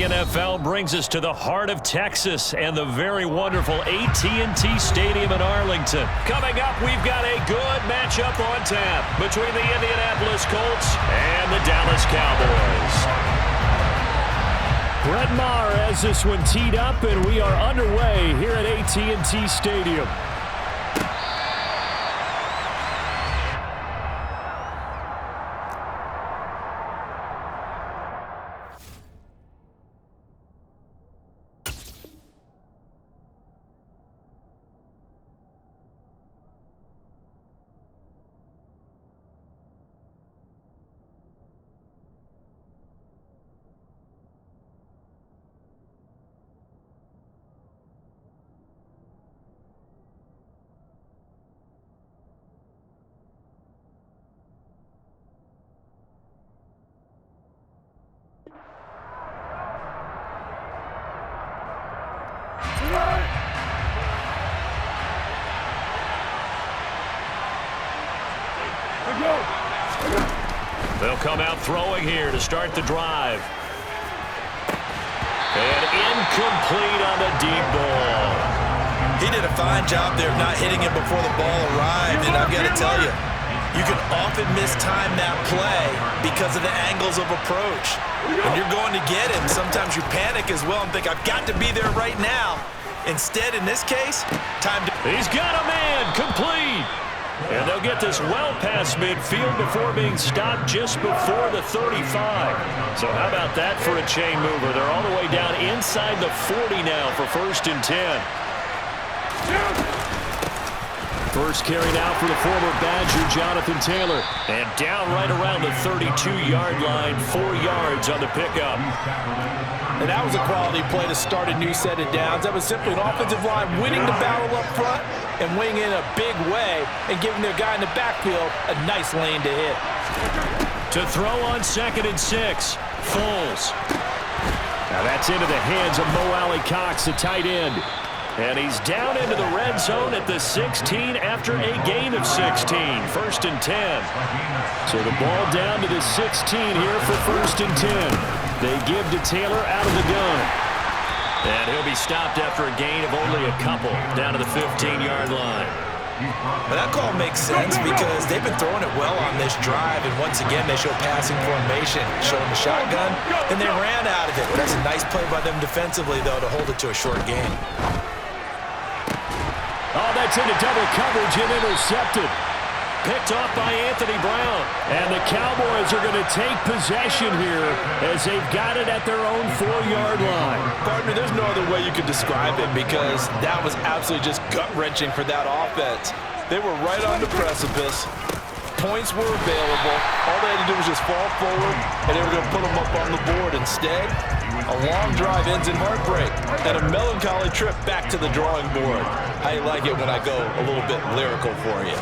the NFL brings us to the heart of Texas and the very wonderful AT&T Stadium in Arlington. Coming up, we've got a good matchup on tap between the Indianapolis Colts and the Dallas Cowboys. Brett Maher has this one teed up, and we are underway here at AT&T Stadium. They'll come out throwing here to start the drive. And incomplete on the deep ball. He did a fine job there of not hitting it before the ball arrived, and I've got to tell you, you can often mistime that play because of the angles of approach. When you're going to get him, sometimes you panic as well and think, I've got to be there right now. Instead, in this case, time to... He's got a man, complete. And they'll get this well past midfield before being stopped just before the 35. So how about that for a chain mover? They're all the way down inside the 40 now for 1st and 10. First carry now for the former Badger, Jonathan Taylor. And down right around the 32-yard line, 4 yards on the pickup. And that was a quality play to start a new set of downs. That was simply an offensive line winning the battle up front and winning in a big way and giving their guy in the backfield a nice lane to hit. To throw on 2nd and 6, Foles. Now that's into the hands of Mo Alley-Cox, the tight end. And he's down into the red zone at the 16 after a gain of 16. 1st and 10. So the ball down to the 16 here for 1st and 10. They give to Taylor out of the gun. And he'll be stopped after a gain of only a couple down to the 15-yard line. But that call makes sense because they've been throwing it well on this drive, and once again they show passing formation, showing the shotgun, and they ran out of it. That's a nice play by them defensively, though, to hold it to a short gain. Oh, that's into double coverage and intercepted. Picked off by Anthony Brown. And the Cowboys are going to take possession here as they've got it at their own 4-yard line. Partner, there's no other way you could describe it because that was absolutely just gut-wrenching for that offense. They were right on the precipice. Points were available. All they had to do was just fall forward, and they were going to put them up on the board. Instead, a long drive ends in heartbreak and a melancholy trip back to the drawing board. I like it when I go a little bit lyrical for you.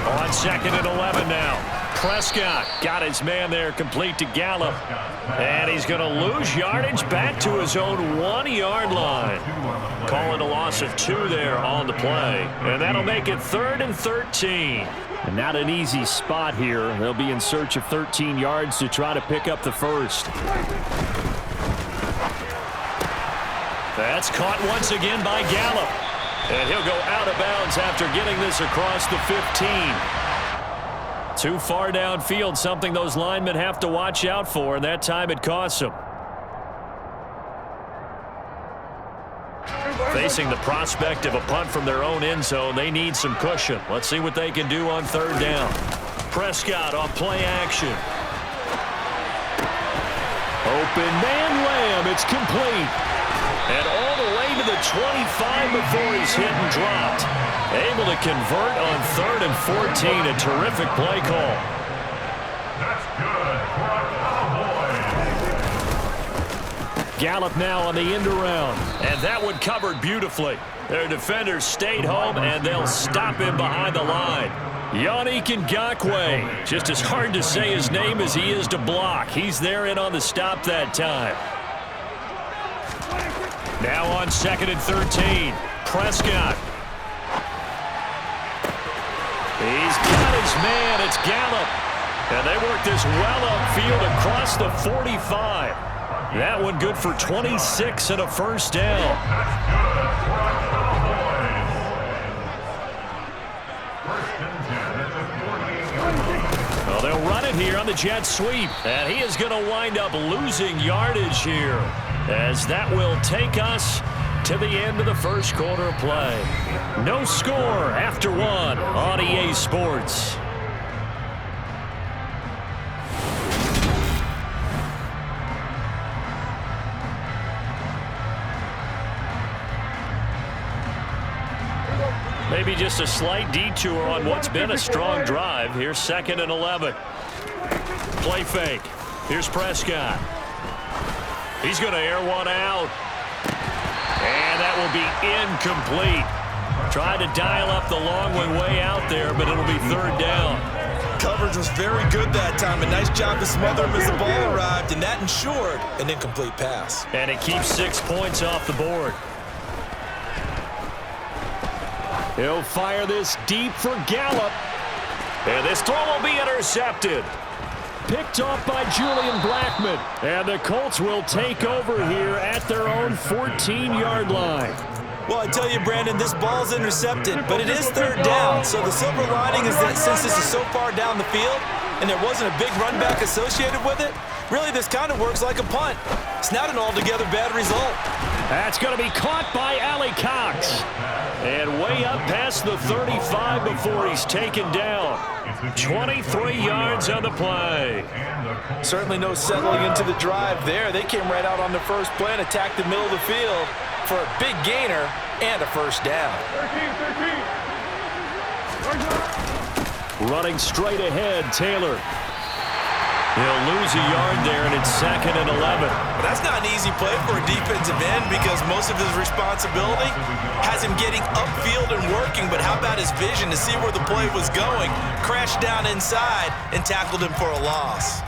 On 2nd and 11 now. Prescott got his man there complete to Gallup. And he's going to lose yardage back to his own 1-yard line. Calling a loss of 2 there on the play. And that'll make it 3rd and 13. And not an easy spot here. They'll be in search of 13 yards to try to pick up the first. That's caught once again by Gallup. And he'll go out of bounds after getting this across the 15. Too far downfield, something those linemen have to watch out for, and that time it costs them. Facing the prospect of a punt from their own end zone, they need some cushion. Let's see what they can do on 3rd down. Prescott on play action. Open man Lamb, it's complete. And all the way to the 25 before he's hit and dropped. Able to convert on 3rd and 14. A terrific play call. That's good for a Cowboy. Gallup now on the end around. And that one covered beautifully. Their defenders stayed home, and they'll stop him behind the line. Yannick Ngakoue. Just as hard to say his name as he is to block. He's there in on the stop that time. Now on 2nd and 13. Prescott. He's got his man. It's Gallup. And they work this well upfield across the 45. That one good for 26 and a first down. Well, they'll run it here on the jet sweep. And he is going to wind up losing yardage here, as that will take us to the end of the first quarter of play. No score after one on EA Sports. Maybe just a slight detour on what's been a strong drive. Here's 2nd and 11. Play fake. Here's Prescott. He's going to air one out. And that will be incomplete. Tried to dial up the long way out there, but it'll be 3rd down. Coverage was very good that time. A nice job to smother him as the ball arrived, and that ensured an incomplete pass. And it keeps 6 points off the board. He'll fire this deep for Gallup. And this throw will be intercepted. Picked off by Julian Blackmon. And the Colts will take over here at their own 14-yard line. Well, I tell you, Brandon, this ball's intercepted, but it is 3rd down. So the silver lining is that since this is so far down the field and there wasn't a big run back associated with it, really this kind of works like a punt. It's not an altogether bad result. That's going to be caught by Allie Cox. And way up past the 35 before he's taken down. 23 yards on the play. Certainly no settling into the drive there. They came right out on the first play and attacked the middle of the field for a big gainer and a first down. Running straight ahead, Taylor. He'll lose a yard there, and it's 2nd and 11. But that's not an easy play for a defensive end because most of his responsibility has him getting upfield and working, but how about his vision to see where the play was going, crashed down inside, and tackled him for a loss.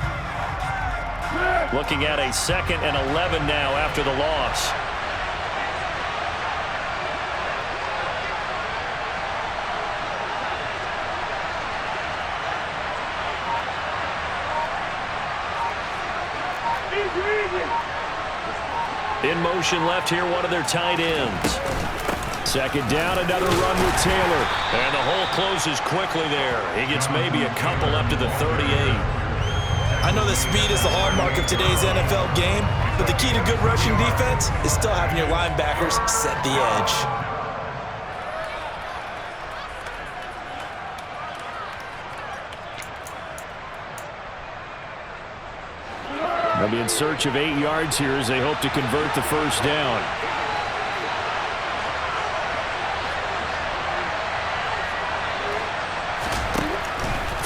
Looking at a 2nd and 11 now after the loss. In motion left here, one of their tight ends. 2nd down, another run with Taylor. And the hole closes quickly there. He gets maybe a couple up to the 38. I know that speed is the hallmark of today's NFL game, but the key to good rushing defense is still having your linebackers set the edge. They'll be in search of 8 yards here as they hope to convert the first down.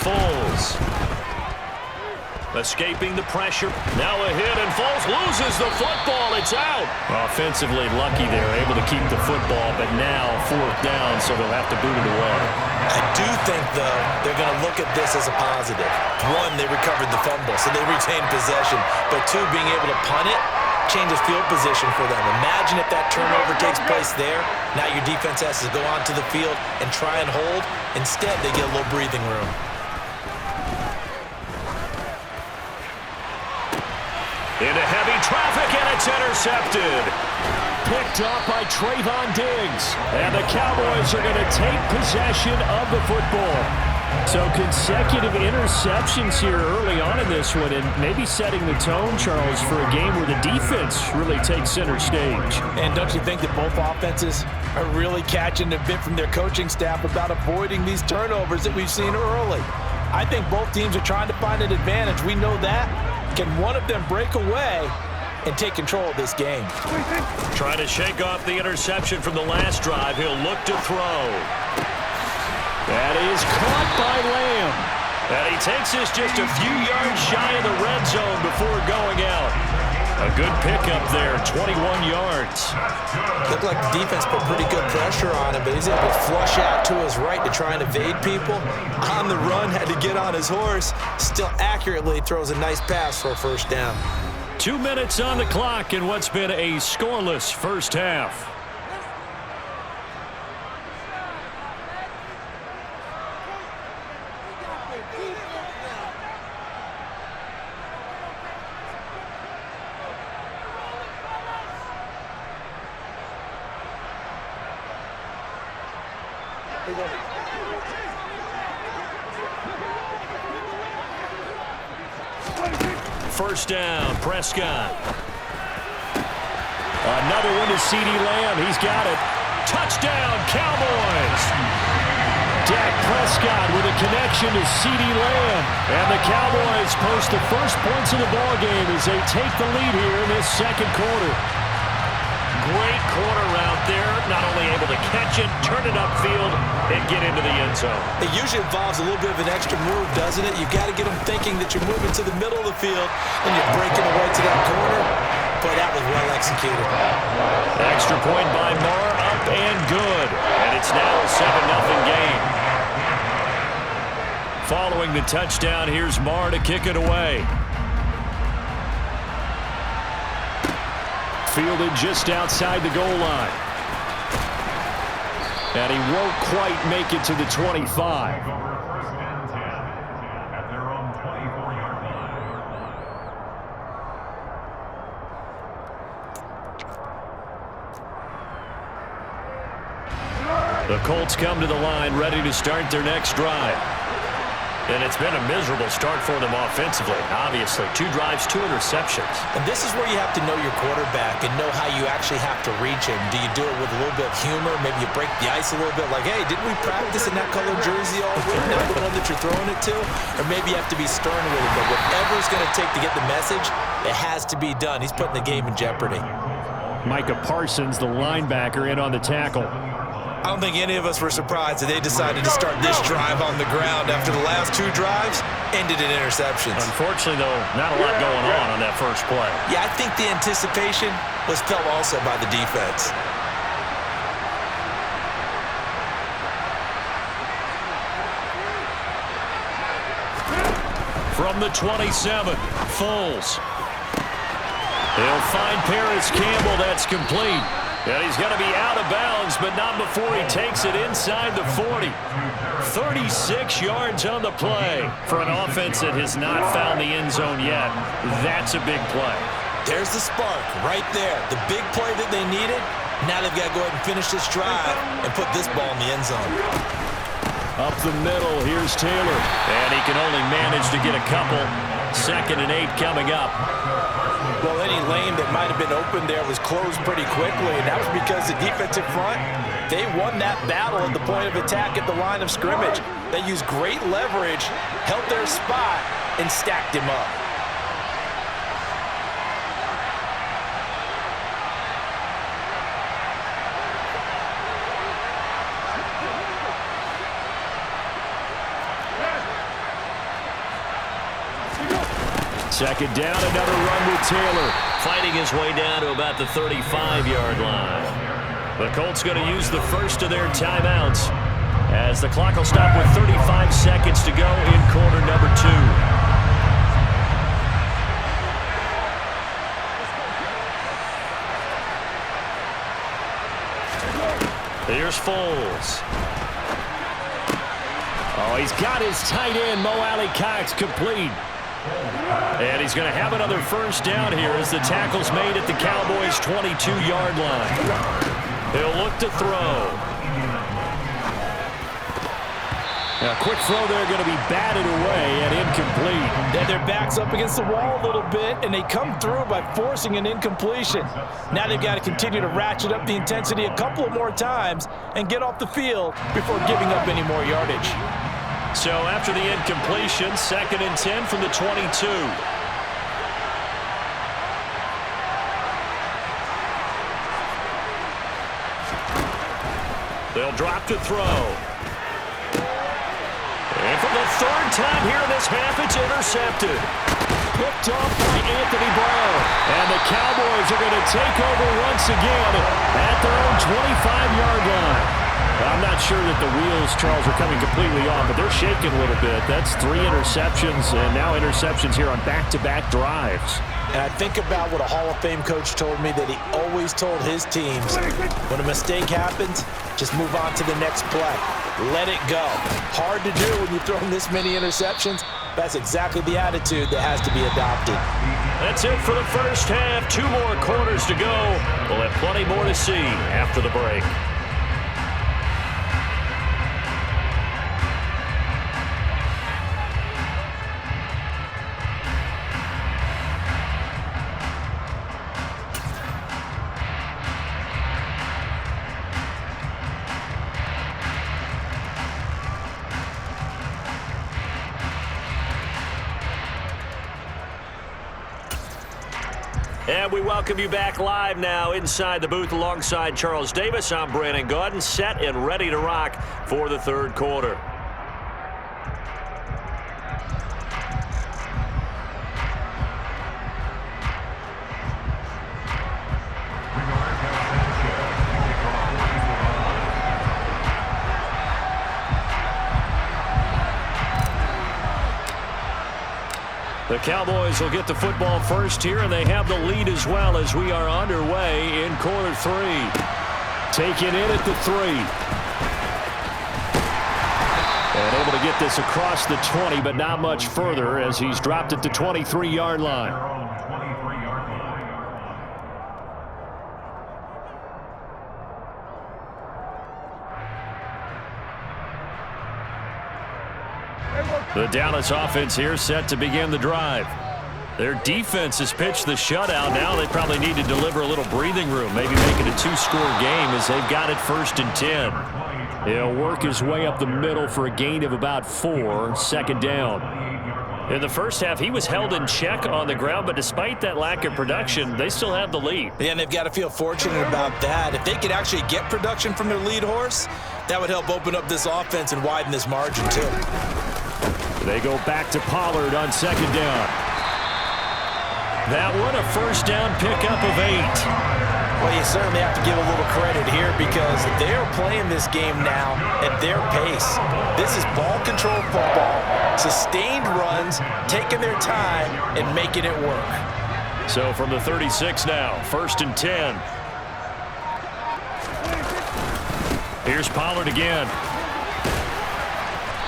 Foles. Escaping the pressure. Now a hit, and Foles loses the football. It's out. Offensively lucky there, able to keep the football, but now 4th down, so they'll have to boot it away. I do think, though, they're going to look at this as a positive. 1, they recovered the fumble, so they retained possession. But 2, being able to punt it changes field position for them. Imagine if that turnover takes place there. Now your defense has to go onto the field and try and hold. Instead, they get a little breathing room. Into heavy traffic, and it's intercepted. Picked off by Trayvon Diggs. And the Cowboys are going to take possession of the football. So consecutive interceptions here early on in this one, and maybe setting the tone, Charles, for a game where the defense really takes center stage. And don't you think that both offenses are really catching a bit from their coaching staff about avoiding these turnovers that we've seen early? I think both teams are trying to find an advantage. We know that. Can one of them break away and take control of this game? Trying to shake off the interception from the last drive. He'll look to throw. That is caught by Lamb. And he takes this just a few yards shy of the red zone before going out. A good pickup there, 21 yards. Looked like the defense put pretty good pressure on him, but he's able to flush out to his right to try and evade people. On the run, had to get on his horse. Still accurately throws a nice pass for a first down. 2 minutes on the clock in what's been a scoreless first half. First down, Prescott. Another one to CeeDee Lamb. He's got it. Touchdown, Cowboys. Dak Prescott with a connection to CeeDee Lamb. And the Cowboys post the first points of the ballgame as they take the lead here in this second quarter. Great corner route there. Not only able to catch it, turn it upfield, and get into the end zone. It usually involves a little bit of an extra move, doesn't it? You've got to get them thinking that you're moving to the middle of the field and you're breaking away to that corner. Boy, that was well executed. Extra point by Marr, up and good. And it's now a 7-0 game. Following the touchdown, here's Marr to kick it away. Fielded just outside the goal line. And he won't quite make it to the 25. First and 10 at their own 24-yard line. The Colts come to the line ready to start their next drive. And it's been a miserable start for them offensively. Obviously, 2 drives, 2 interceptions. And this is where you have to know your quarterback and know how you actually have to reach him. Do you do it with a little bit of humor? Maybe you break the ice a little bit like, hey, didn't we practice in that color jersey all week? Not the one that you're throwing it to? Or maybe you have to be stern with him. But whatever it's going to take to get the message, it has to be done. He's putting the game in jeopardy. Micah Parsons, the linebacker, in on the tackle. I don't think any of us were surprised that they decided to start this drive on the ground after the last 2 drives ended in interceptions. Unfortunately, though, not a lot going on that first play. Yeah, I think the anticipation was felt also by the defense. From the 27, Foles. He'll find Paris Campbell. That's complete. And he's going to be out of bounds, but not before he takes it inside the 40. 36 yards on the play for an offense that has not found the end zone yet. That's a big play. There's the spark right there. The big play that they needed. Now they've got to go ahead and finish this drive and put this ball in the end zone. Up the middle, here's Taylor. And he can only manage to get a couple. 2nd and 8 coming up. Well, any lane that might have been open there was closed pretty quickly, and that was because the defensive front, they won that battle at the point of attack at the line of scrimmage. They used great leverage, held their spot, and stacked him up. Second down, another run with Taylor. Fighting his way down to about the 35-yard line. The Colts going to use the first of their timeouts as the clock will stop with 35 seconds to go in quarter number 2. Here's Foles. Oh, he's got his tight end, Mo Alley-Cox, complete. And he's going to have another first down here as the tackle's made at the Cowboys' 22-yard line. He'll look to throw. A quick throw there, going to be batted away and incomplete. Then their back's up against the wall a little bit, and they come through by forcing an incompletion. Now they've got to continue to ratchet up the intensity a couple of more times and get off the field before giving up any more yardage. So after the incompletion, 2nd and 10 from the 22. They'll drop to throw. And for the 3rd time here in this half, it's intercepted. Picked off by Anthony Brown. And the Cowboys are going to take over once again at their own 25-yard line. I'm not sure that the wheels, Charles, are coming completely off, but they're shaking a little bit. That's 3 interceptions, and now interceptions here on back-to-back drives. And I think about what a Hall of Fame coach told me that he always told his teams, when a mistake happens, just move on to the next play. Let it go. Hard to do when you throw this many interceptions. That's exactly the attitude that has to be adopted. That's it for the first half. 2 more quarters to go. We'll have plenty more to see after the break. And we welcome you back live now inside the booth alongside Charles Davis. I'm Brandon Gaudin, set and ready to rock for the third quarter. The Cowboys will get the football first here, and they have the lead as well as we are underway in quarter three. Taken in at the 3. And able to get this across the 20, but not much further as he's dropped at the 23-yard line. The Dallas offense here set to begin the drive. Their defense has pitched the shutout. Now they probably need to deliver a little breathing room, maybe make it a 2-score game as they've got it 1st and 10. He'll work his way up the middle for a gain of about 4, second down. In the first half, he was held in check on the ground, but despite that lack of production, they still have the lead. Yeah, and they've got to feel fortunate about that. If they could actually get production from their lead horse, that would help open up this offense and widen this margin too. They go back to Pollard on second down. That one a first down pickup of 8. Well, you certainly have to give a little credit here because they're playing this game now at their pace. This is ball control football, sustained runs, taking their time and making it work. So from the 36 now, 1st and 10. Here's Pollard again.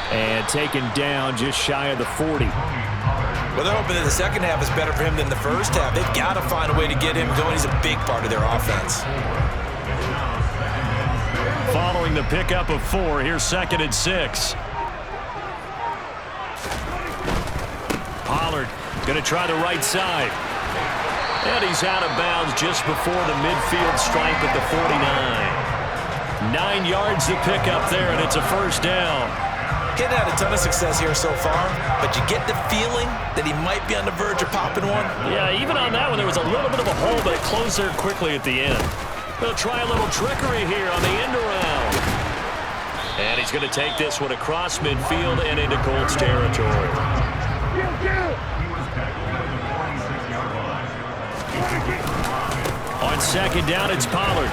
And taken down just shy of the 40. Well, they're hoping that the second half is better for him than the first half. They've got to find a way to get him going. He's a big part of their offense. Following the pickup of 4, here's 2nd and 6. Pollard going to try the right side. And he's out of bounds just before the midfield stripe at the 49. 9 yards to pick up there, and it's a first down. Getting had a ton of success here so far, but you get the feeling that he might be on the verge of popping one. Yeah, even on that one, there was a little bit of a hole, but it closed there quickly at the end. They'll try a little trickery here on the end around. And he's going to take this one across midfield and into Colts territory. On second down, it's Pollard.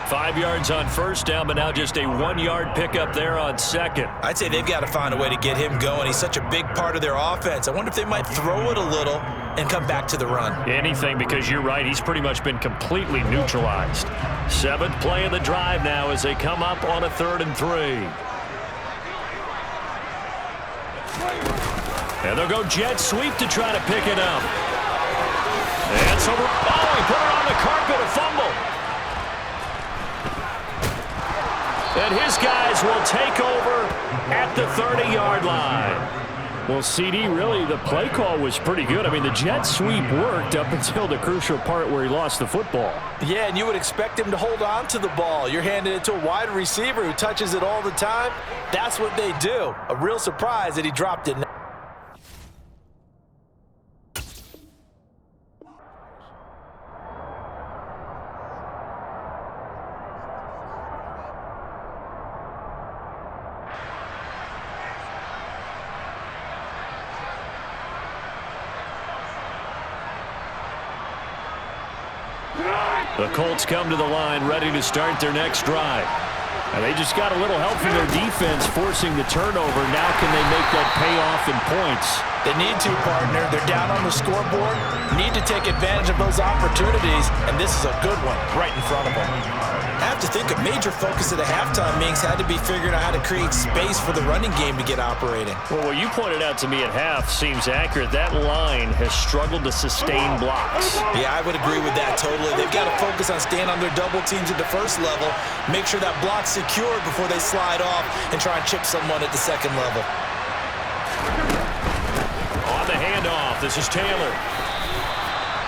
5 yards on first down, but now just a 1-yard pickup there on second. I'd say they've got to find a way to get him going. He's such a big part of their offense. I wonder if they might throw it a little and come back to the run. Anything, because you're right, he's pretty much been completely neutralized. 7th play of the drive now as they come up on a 3rd and 3. And they'll go jet sweep to try to pick it up. And it's over. Oh, he put it on the carpet, a fumble. And his guys will take over at the 30-yard line. Well, CD, really, the play call was pretty good. I mean, the jet sweep worked up until the crucial part where he lost the football. Yeah, and you would expect him to hold on to the ball. You're handing it to a wide receiver who touches it all the time. That's what they do. A real surprise that he dropped it. The Colts come to the line ready to start their next drive. And they just got a little help from their defense forcing the turnover. Now can they make that pay off in points? They need to, partner. They're down on the scoreboard. Need to take advantage of those opportunities, and this is a good one right in front of them. I have to think a major focus at the halftime meetings had to be figuring out how to create space for the running game to get operating. Well, what you pointed out to me at half seems accurate. That line has struggled to sustain blocks. Yeah, I would agree with that totally. They've got to focus on staying on their double teams at the first level, make sure that block's secured before they slide off and try and chip someone at the second level. On the handoff, this is Taylor.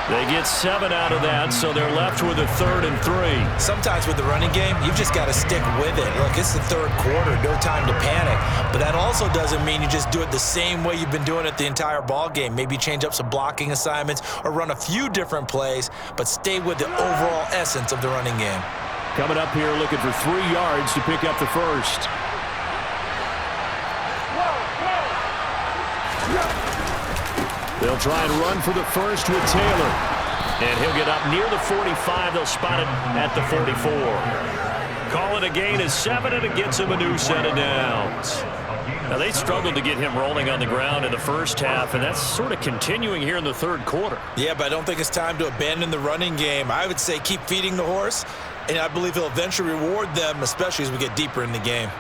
They get 7 out of that, so they're left with a 3rd and 3. Sometimes with the running game, you've just got to stick with it. Look, it's the third quarter, no time to panic. But that also doesn't mean you just do it the same way you've been doing it the entire ball game. Maybe change up some blocking assignments or run a few different plays, but stay with the overall essence of the running game. Coming up here looking for 3 yards to pick up the first. They'll try and run for the first with Taylor. And he'll get up near the 45. They'll spot it at the 44. Call it a gain of 7, and it gets him a new set of downs. Now, they struggled to get him rolling on the ground in the first half, and that's sort of continuing here in the third quarter. Yeah, but I don't think it's time to abandon the running game. I would say keep feeding the horse, and I believe he'll eventually reward them, especially as we get deeper in the game.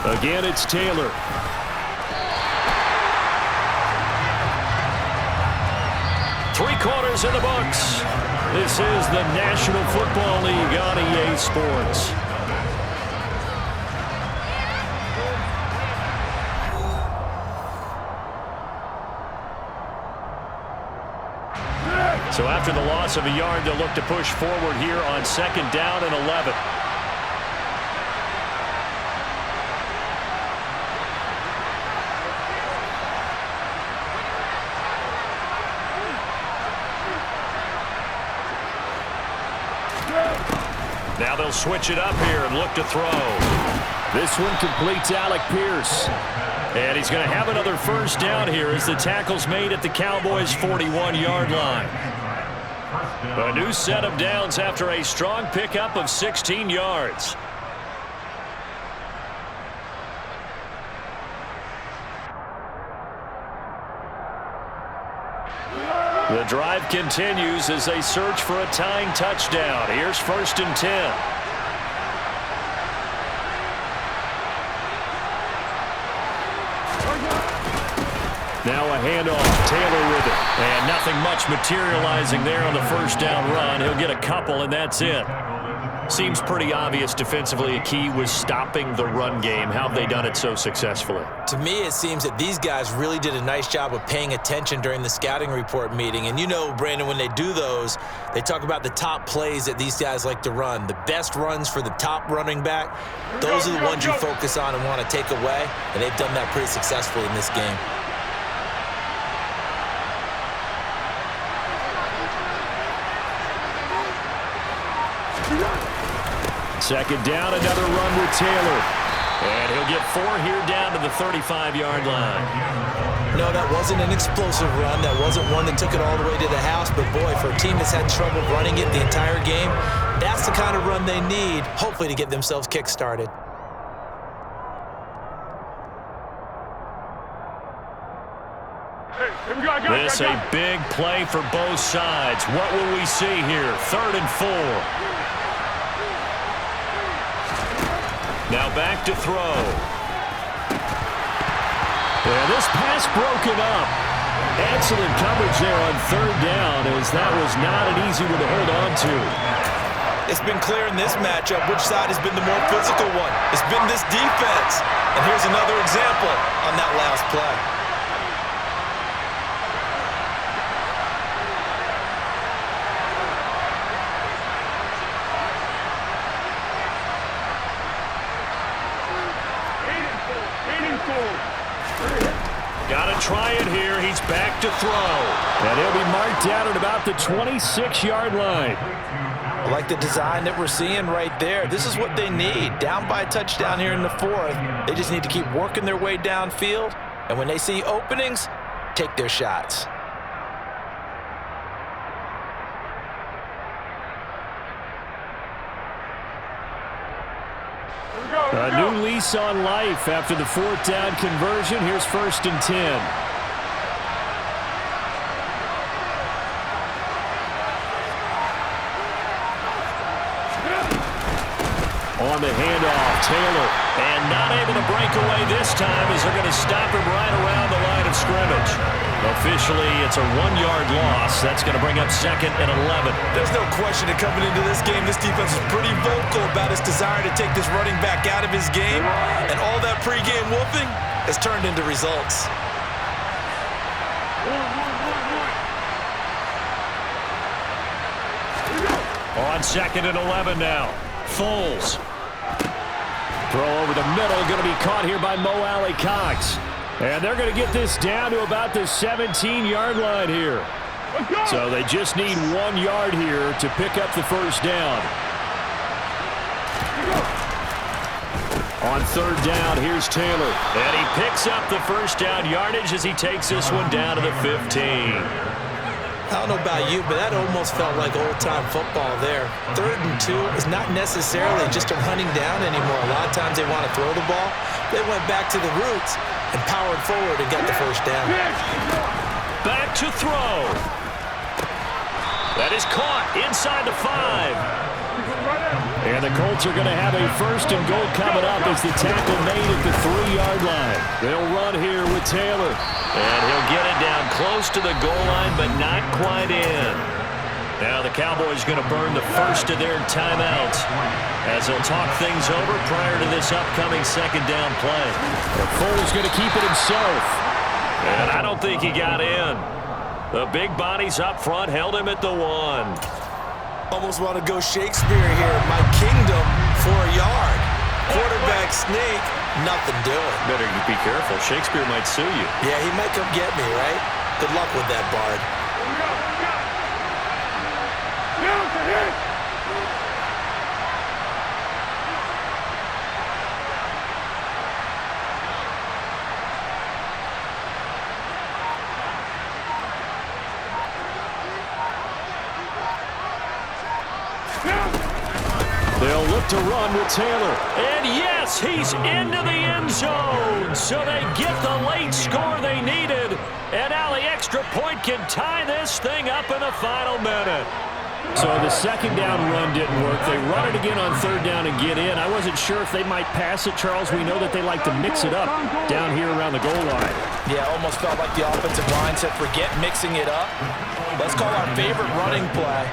Again, it's Taylor. Three quarters in the books. This is the National Football League on EA Sports. So after the loss of a yard, they'll look to push forward here on 2nd down and 11. Now they'll switch it up here and look to throw. This one completes Alec Pierce. And he's going to have another first down here as the tackle's made at the Cowboys' 41-yard line. A new set of downs after a strong pickup of 16 yards. The drive continues as they search for a tying touchdown. Here's 1st and 10. Now a handoff. Taylor with it. And nothing much materializing there on the first down run. He'll get a couple, and that's it. Seems pretty obvious defensively a key was stopping the run game. How have they done it so successfully? To me, it seems that these guys really did a nice job of paying attention during the scouting report meeting. And you know, Brandon, when they do those, they talk about the top plays that these guys like to run. The best runs for the top running back, those are the ones you focus on and want to take away. And they've done that pretty successfully in this game. Second down, another run with Taylor. And he'll get 4 here down to the 35-yard line. No, that wasn't an explosive run. That wasn't one that took it all the way to the house. But, boy, for a team that's had trouble running it the entire game, that's the kind of run they need, hopefully, to get themselves kick-started. This a big play for both sides. What will we see here? 3rd and 4. Now back to throw. And this pass broken up. Excellent coverage there on 3rd down, as that was not an easy one to hold on to. It's been clear in this matchup which side has been the more physical one. It's been this defense. And here's another example on that last play. Got to try it here. He's back to throw. And he'll be marked down at about the 26-yard line. I like the design that we're seeing right there. This is what they need. Down by a touchdown here in the 4th. They just need to keep working their way downfield. And when they see openings, take their shots. A new lease on life after the 4th down conversion. Here's 1st and 10. On the handoff, Taylor. And not able to break away this time as they're going to stop him right around the line of of scrimmage. Officially, it's a 1-yard loss. That's going to bring up 2nd and 11. There's no question that coming into this game, this defense is pretty vocal about its desire to take this running back out of his game. And all that pregame whooping has turned into results. On 2nd and 11 now. Foles. Throw over the middle, going to be caught here by Mo Alley-Cox. And they're going to get this down to about the 17-yard line here. So they just need 1 yard here to pick up the first down. On 3rd down, here's Taylor. And he picks up the first down yardage as he takes this one down to the 15. I don't know about you, but that almost felt like old-time football there. 3rd and 2 is not necessarily just a running down anymore. A lot of times they want to throw the ball. They went back to the roots and powered forward and got the first down. Back to throw. That is caught inside the 5. And the Colts are going to have a 1st and goal coming up as the tackle made at the 3-yard line. They'll run here with Taylor. And he'll get it down close to the goal line, but not quite in. Now the Cowboys going to burn the first of their timeouts as they'll talk things over prior to this upcoming 2nd down play. And Foles going to keep it himself. And I don't think he got in. The big bodies up front held him at the 1. Almost want to go Shakespeare here. My kingdom for a yard. Quarterback sneak, nothing doing. Better be careful. Shakespeare might sue you. Yeah, he might come get me, right? Good luck with that, Bard. They'll look to run with Taylor. And yes, he's into the end zone. So they get the late score they needed. And now the extra point can tie this thing up in the final minute. So the 2nd down run didn't work. They run it again on 3rd down and get in. I wasn't sure if they might pass it, Charles. We know that they like to mix it up down here around the goal line. Yeah, almost felt like the offensive line said, forget mixing it up. Let's call our favorite running play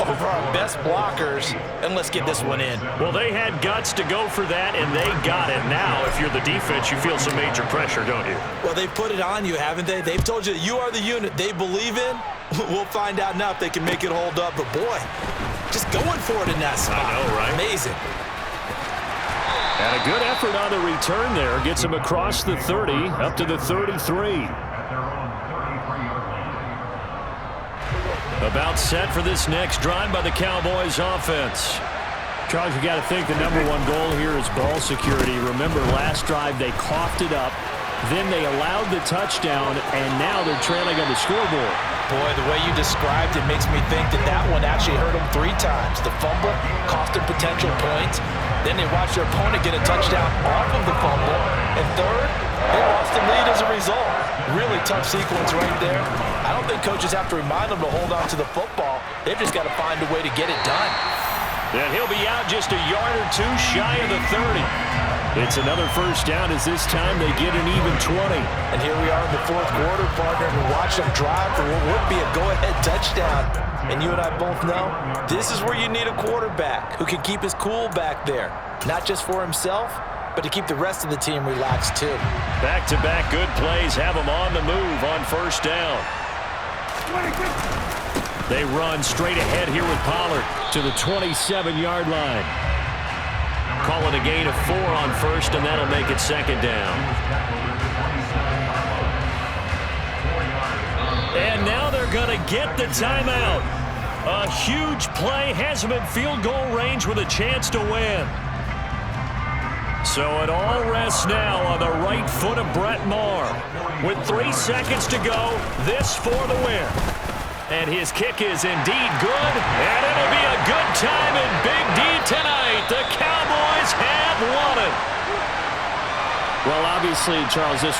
over our best blockers, and let's get this one in. Well, they had guts to go for that, and they got it. Now, if you're the defense, you feel some major pressure, don't you? Well, they've put it on you, haven't they? They've told you that you are the unit they believe in. We'll find out now if they can make it hold up. But, boy, just going for it in that spot. I know, right? Amazing. And a good effort on the return there. Gets him across the 30, up to the 33. About set for this next drive by the Cowboys offense. Charles, you got to think the #1 goal here is ball security. Remember, last drive they coughed it up. Then they allowed the touchdown, and now they're trailing on the scoreboard. Boy, the way you described it makes me think that that one actually hurt them 3 times. The fumble cost them potential points. Then they watched their opponent get a touchdown off of the fumble. And 3rd, they lost the lead as a result. Really tough sequence right there. I don't think coaches have to remind them to hold on to the football. They've just got to find a way to get it done. And he'll be out just a yard or 2 shy of the 30. It's another first down as this time they get an even 20. And here we are in the 4th quarter, partner, and watch them drive for what would be a go-ahead touchdown. And you and I both know this is where you need a quarterback who can keep his cool back there. Not just for himself, but to keep the rest of the team relaxed too. Back-to-back good plays have them on the move on first down. They run straight ahead here with Pollard to the 27-yard line. Call it a gain of 4 on first, and that'll make it 2nd down. And now they're going to get the timeout. A huge play has them in field goal range with a chance to win. So it all rests now on the right foot of Brett Maher. With 3 seconds to go, this for the win. And his kick is indeed good, and it'll be a good time in Big D tonight. The Cowboys have won it. Well, obviously, Charles, this